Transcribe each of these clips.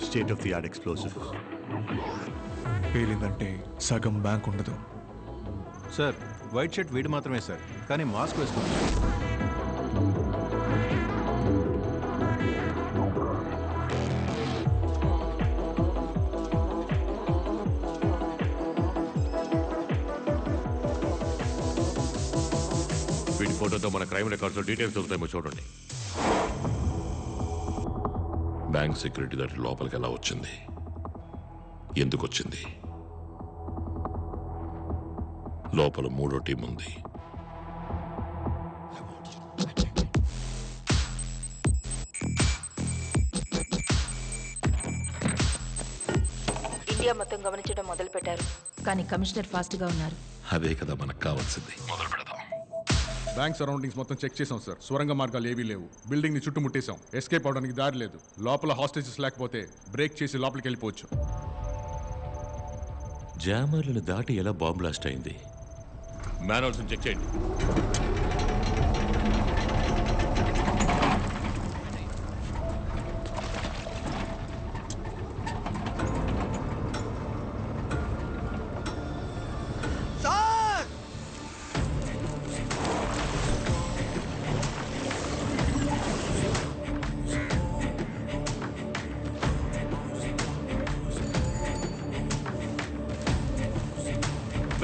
State of the art explosive. పేలిందంటే సగం bank ఉండదు సార్. వైట్ షర్ట్ వీడి మాత్రమే సార్, కానీ మాస్క్ వేసుకుంటాం. వీడి ఫోటోతో మన క్రైమ్ రికార్డ్స్ డీటెయిల్స్ దొరుకుతాయేమో చూడండి. బ్యాంక్ సెక్యూరిటీ దాటి లోపలికి ఎలా వచ్చింది, ఎందుకు వచ్చింది? లోపల మూడో టీం ఉంది. ఇండియా మొత్తం గమనించడం మొదలు పెట్టారు, కానీ కమిషనర్ ఫాస్ట్ గా ఉన్నారు. అదే కదా మనకు కావాల్సింది. మొదలు పెడదాం. బ్యాంక్ సరౌండింగ్స్ మొత్తం చెక్ చేసాం సార్. సొరంగ మార్గాలు ఏవీ లేవు. బిల్డింగ్ ని చుట్టుముట్టేశాం. ఎస్కేప్ అవడానికి దారి లేదు. లోపల హాస్టేజెస్ లేకపోతే బ్రేక్ చేసి లోపలికి వెళ్ళిపోవచ్చు. జామర్లను దాటి ఎలా బాంబ్ బ్లాస్ట్ అయింది? మ్యాన్హోల్స్ చెక్ చేయండి.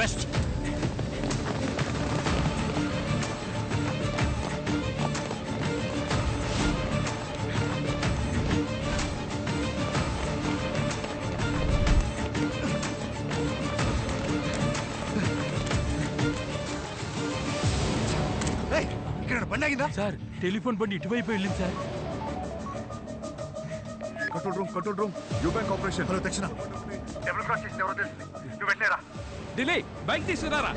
వెస్ట్. ఇక్కడ బండి ఆగిందా సార్? టెలిఫోన్ బండి ఇటువైపు వెళ్ళింది sir. Control room you bank operation. Hello దక్షిణ, డబుల్ క్రాస్ చేసిన ఎవరో తెలుసు. నువ్వు వెళ్ళలేరా? ఢిల్లీ బైక్ తీసుకురారా.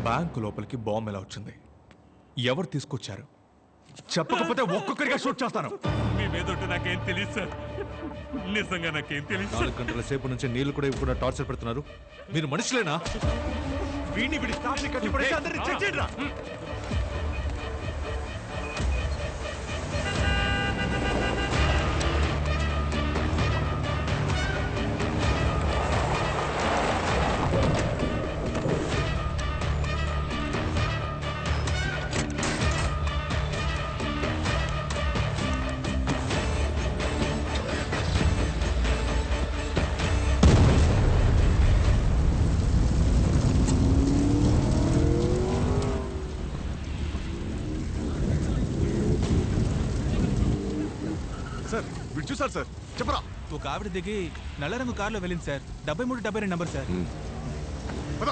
బ్యాంకు లోపలికి బాంబు ఎలా వచ్చింది? ఎవరు తీసుకొచ్చారు? చెప్పకపోతే ఒక్కొక్కరిగా షూట్ చేస్తాను. మీ మీద నాకేం తెలియదు సార్, నిజంగా నాకేం తెలియదు. 4 గంటల సేపు నుంచి నీళ్లు కూడా ఇవ్వకుండా టార్చర్ పెడుతున్నారు. మీరు మనుషులేనా? వీడిని విడి స్టాఫ్ని కట్టిపడేసి అందరినీ చెక్ చేయండి రా. సార్ వీడు చూసారు సార్, చెప్పరా. ఒక ఆవిడ దిగి నల్ల రంగు కారులో వెళ్ళింది సార్. 7372 number sir. పద.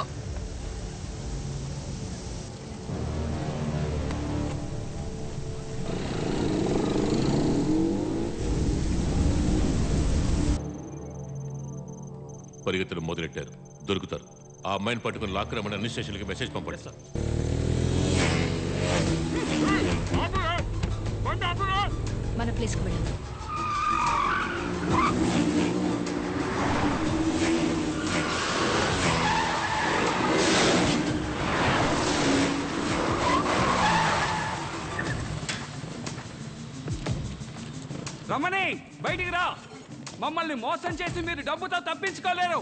పరిగెత్తడం మొదలెట్టారు. దొరుకుతారు. ఆ అమ్మాయిని పట్టుకుని లాక్కురమని అన్ని స్టేషన్లకి మెసేజ్ పంపండి సార్. మన ప్లేస్కి వెళ్ళండి. రమణి బయటికి రా. మమ్మల్ని మోసం చేసి మీరు డబ్బుతో తప్పించుకోలేరు.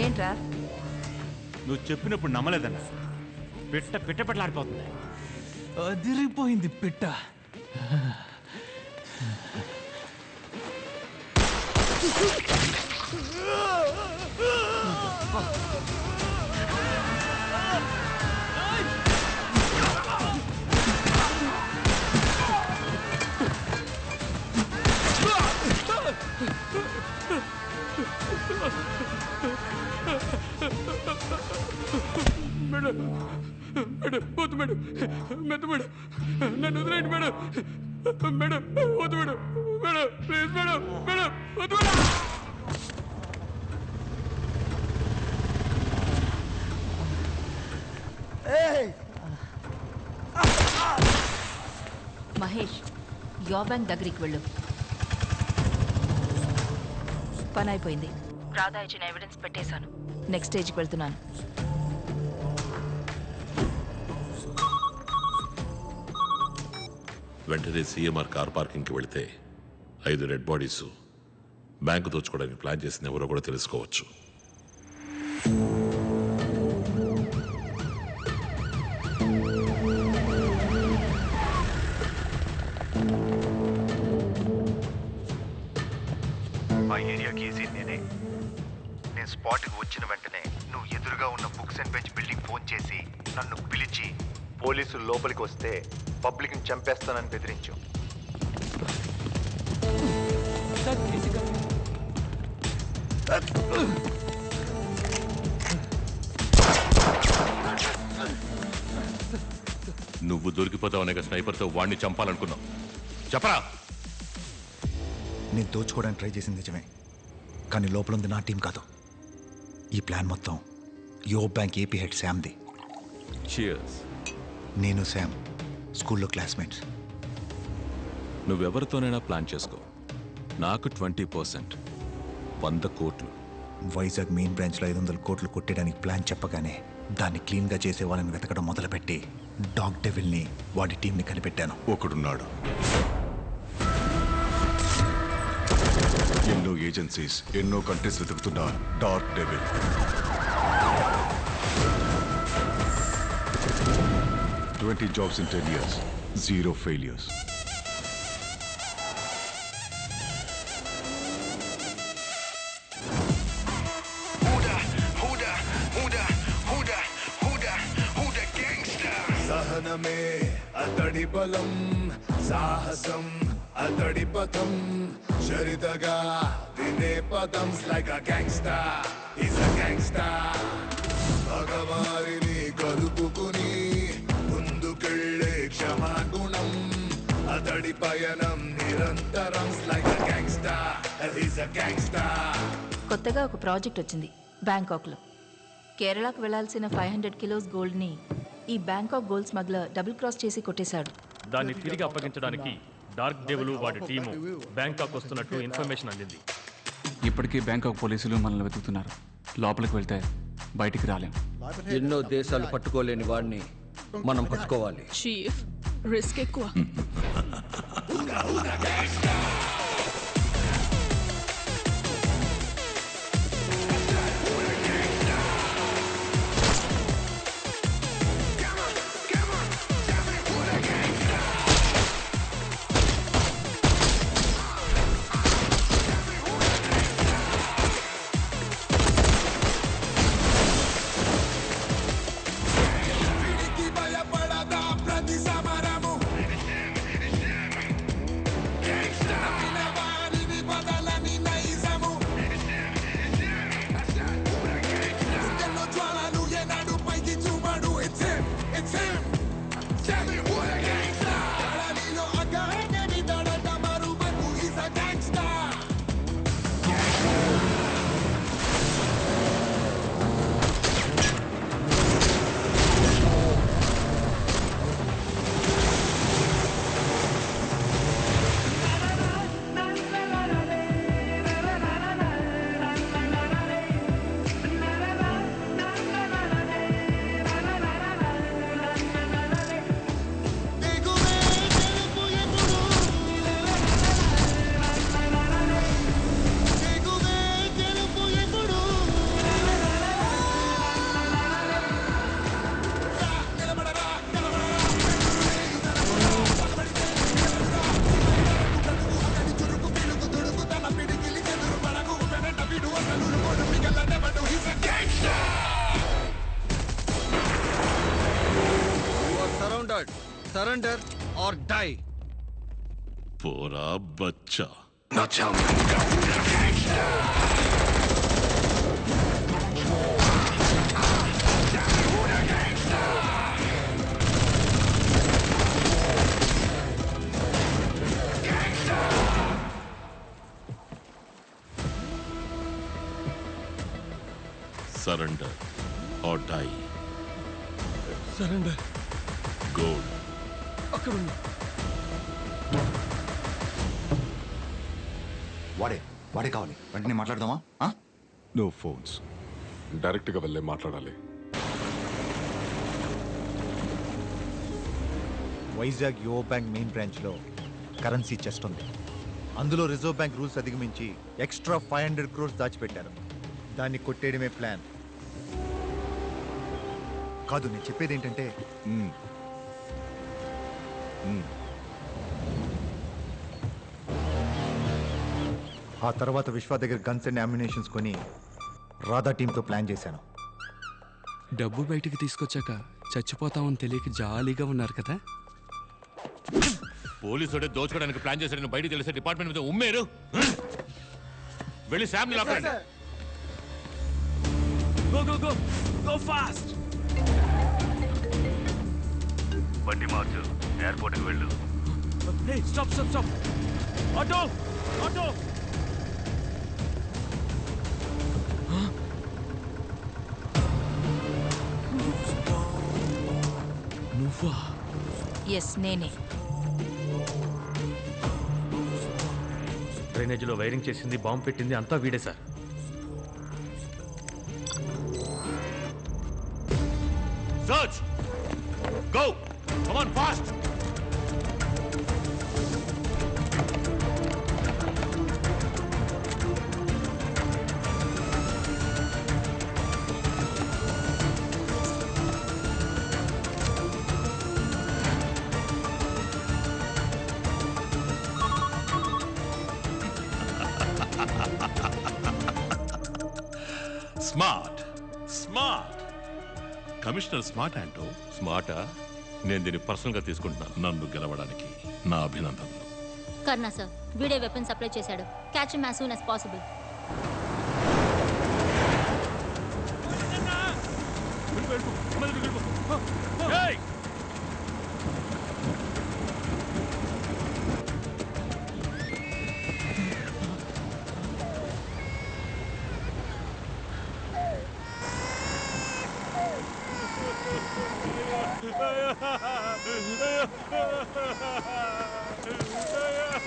ఏంట్రా? నువ్వు చెప్పినప్పుడు నమ్మలేదన్నా. పిట్ట పిట్టపట్లాడిపోతుంది. అదిరిపోయింది పిట్ట. మేడం మేడం వద్దు మేడం, మెత్త మేడం, నన్ను వదిలేండి మేడం. మేడం వద్దు madam. Madam please madam madam వద్దు మేడం. మహేష్ యో బ్యాంక్ దగ్గరికి వెళ్ళు. పని అయిపోయింది. రాధా ఇచ్చిన ఎవిడెన్స్ పెట్టేశాను. నెక్స్ట్ స్టేజ్కి వెళ్తున్నాను. వెంటనే సీఎంఆర్ కార్ పార్కింగ్కి వెళితే 5 రెడ్ బాడీస్ బ్యాంకు దోచుకోవడానికి ప్లాన్ చేసిన ఎవరో కూడా తెలుసుకోవచ్చు. మా ఏరియాకి ఏసీ నేనే. నేను స్పాట్కి వచ్చిన వెంటనే నువ్వు ఎదురుగా ఉన్న books and bench building phone చేసి నన్ను పిలిచి పోలీసులు లోపలికి వస్తే పబ్లిక్ని చంపేస్తానని బెదిరించు. నువ్వు దొరికిపోతావనే స్నైపర్తో వాడిని చంపాలనుకున్నావు. చెప్పరా? నేను దోచుకోవడానికి ట్రై చేసింది నిజమే, కానీ లోపల ఉంది నా టీం కాదు. ఈ ప్లాన్ మొత్తం యో బ్యాంక్ ఏపీ హెడ్ శామ్ది. నేను శామ్ స్కూల్లో క్లాస్మేట్స్. నువ్వెవరితోనైనా ప్లాన్ చేసుకో. నాకు 20%, 100 కోట్లు. వైజాగ్ మెయిన్ బ్రాంచ్లో 500 కోట్లు కొట్టేయడానికి ప్లాన్ చెప్పగానే దాన్ని క్లీన్గా చేసే వాళ్ళని వెతకడం మొదలుపెట్టి డాగ్ డెవిల్ని వాడి టీంని కనిపెట్టాను. ఒకడున్నాడు. ఎన్నో ఏజెన్సీస్, ఎన్నో కంట్రీస్ వెతుకుతున్న dark devil. $20 jobs in 10 years, 0 failures. సహనమే అతడి బలం, సాహసం అతడి పథం, చరితగా వినే పదం. Like a gangster, is a gangster. భగవారిని కలుపుకుని ముందుకెళ్ళే క్షమాగుణం, అతడి పయనం నిరంతరం. Like a gangster, is a gangster. కొత్తగా ఒక ప్రాజెక్ట్ వచ్చింది బ్యాంకాక్లో. కేరళకు వెళ్లాల్సిన 500 కిలోస్ గోల్డ్ని ఈ Bangkok gold smuggler double cross చేసి కొట్టేశాడు. దాన్ని తిరిగి అప్పగించడానికి డార్క్ డెవిల్ వాడి టీము బ్యాంకాక్ వస్తున్నట్టు ఇన్ఫర్మేషన్ అందింది. ఇప్పటికీ బ్యాంకాక్ పోలీసులు మనల్ని వెతుకుతున్నారు. లోపలికి వెళ్తే బయటికి రాలేం. ఎన్నో దేశాలు పట్టుకోలేని వాడిని మనం పట్టుకోవాలి. చీఫ్, రిస్క్ ఎక్కువ. Surrender or die. పోరా బచ్చా. Now tell me who the gangster. Surrender or die. Surrender. Gold అక్కడ ఉంది. వాడే కావాలి. వెంటనే మాట్లాడదామా? No phones. డైరెక్ట్గా వెళ్ళే మాట్లాడాలి. వైజాగ్ యువ బ్యాంక్ మెయిన్ బ్రాంచ్లో కరెన్సీ చెస్ట్ ఉంది. అందులో రిజర్వ్ బ్యాంక్ రూల్స్ అధిగమించి ఎక్స్ట్రా 500 crores దాచిపెట్టారు. దాన్ని కొట్టేయడమే ప్లాన్. కాదు, నేను చెప్పేది ఏంటంటే ఆ తర్వాత విశ్వ దగ్గర గన్స్ అండ్ అమ్యునేషన్స్ కొని రాధా టీంతో ప్లాన్ చేశాను. డబ్బు బయటికి తీసుకొచ్చాక చచ్చిపోతామని తెలియక జాలీగా ఉన్నారు కదా. పోలీసుడే దోచుకోవడానికి ప్లాన్ చేశాడని బయట తెలిసే డిపార్ట్మెంట్ మీద ఉమ్మేరు. వెళ్ళి శామ్ని లాక్కండి. Go go go go fast. బండి మార్చు, ఎయిర్పోర్ట్కి వెళ్ళు. Hey stop stop stop. Auto auto. నువ్వా? ఎస్, నేనే. డ్రైనేజీలో వైరింగ్ చేసింది, బాంబు పెట్టింది అంతా వీడే sir. Search! Go! Come on, fast! Smart smart. Commissioner smart అంటూ స్మార్టా? నేను దీన్ని పర్సనల్గా తీసుకుంటున్నాను. నన్ను గెలవడానికి నా అభినందనలు. కర్ణా సార్, వీడే వెపన్ సప్లై చేశాడు. Catch him as soon as possible.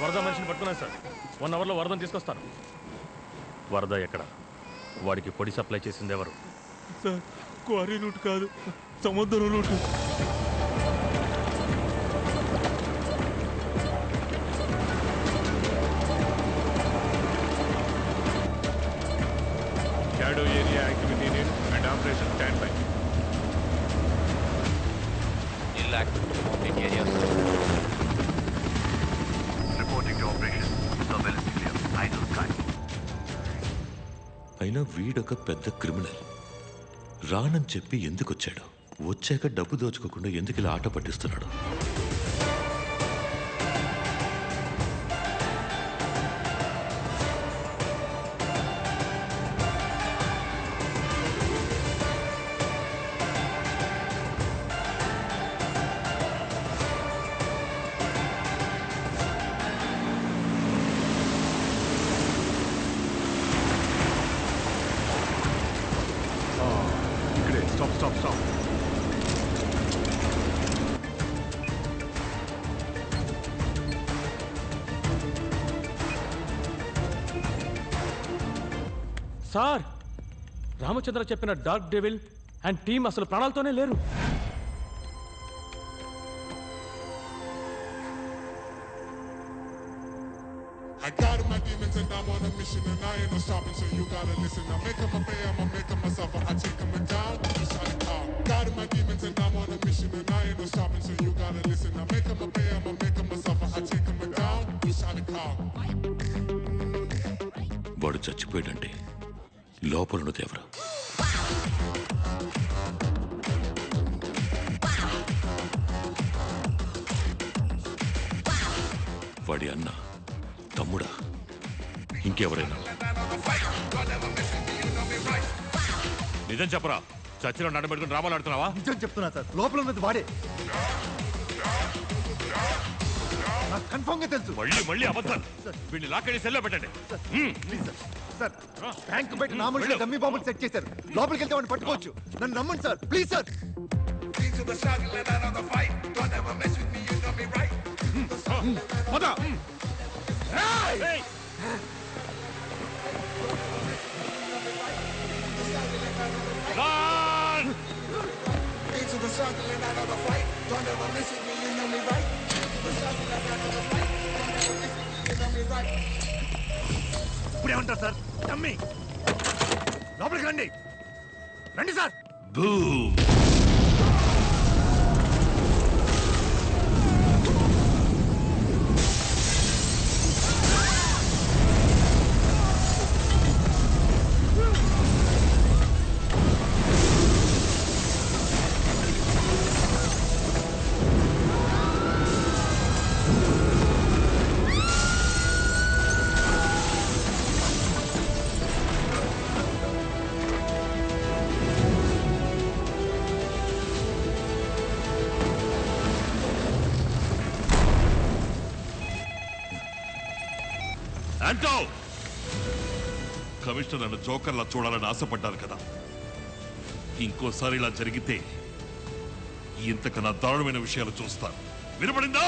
వరద మనిషిని పట్టుకున్నాను సార్. 1 hourలో వరదను తీసుకొస్తాను. వరద ఎక్కడ? వాడికి పొడి సప్లై చేసింది ఎవరు? సార్, క్వారీ రూట్ కాదు, సముద్రం route. Shadow area activity unit and operation standby. Reporting to operation. Surveillance clear. Eyes on sky. అయినా వీడొక పెద్ద క్రిమినల్. రానని చెప్పి ఎందుకు వచ్చాడు? వచ్చాక డబ్బు దోచుకోకుండా ఎందుకు ఇలా ఆట పట్టిస్తున్నాడు? Stop. సార్, రామచంద్ర చెప్పిన డార్క్ డెవిల్ అండ్ టీమ్ అసలు ప్రాణాలతోనే లేరు. I got my demons and I'm on a mission and I ain't no stopping, so you gotta listen. I make 'em a pay, I'ma make 'em myself, I take 'em down, you shot it out. Got my demons and I'm on a mission and I ain't no stopping, so you gotta listen. I make 'em a pay, I'ma make 'em myself, I take 'em down, you shot it out. వాడు చచ్చిపోయాడంటే లోపలున్నది ఎవరు? వాడి అన్న, తమ్ముడా, ఇంకెవరైనా? నిజం చెప్పరా? చచ్చిన నడబెట్టుకుని డ్రామాలు ఆడుతున్నావా? నిజం చెప్తున్నా సార్, లోపల ఉన్నది వాడే. నాకు కన్ఫర్మ్ గా తెలుసు. మళ్ళీ అబద్ధాలు. వీడిని లాక్కడి సెల్లో పెట్టండి. సార్ బ్యాంక్ బయట నా మనుషులు డమ్మీ బాంబులు సెట్ చేశారు. లోపలికి వెళ్తే వాడిని పట్టుకోవచ్చు. నన్ను నమ్మండి సార్, ప్లీజ్ సార్. ఇప్పుడేమంటారు సార్? డమ్మీ లోపలికి రండి, రండి సార్. యాంటో, కమిషనర్ నన్ను జోకర్లా చూడాలని ఆశపడ్డారు కదా. ఇంకోసారి ఇలా జరిగితే ఇంతకన్నా దారుణమైన విషయాలు చూస్తాను. వినపడిందా?